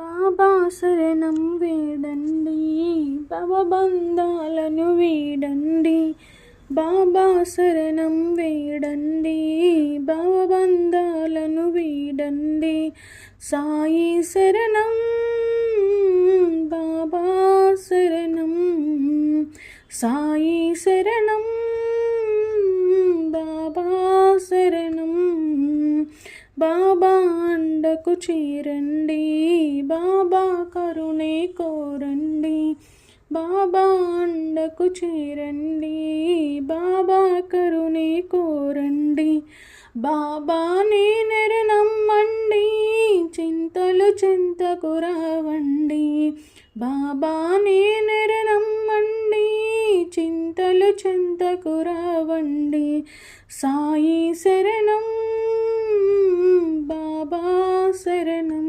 బాబా శరణం వేడండి, భవబంధాలను వీడండి. బాబా శరణం వేడండి, భవబంధాలను వీడండి. సాయి శరణం, బాబా శరణం, సాయి శరణం, బాబా శరణం. బాబా అండకు చేరండి, బాబా కరుణే కోరండి. బాబా అండకు చేరండి, బాబా కరుణే కోరండి. బాబాని నెరనమ్మండి, చింతలు చింతకు రావండి. బాబాని నెరనమ్మండి, చింతలు చింతకు రావండి. సాయి శరణం, బాబా శరణం.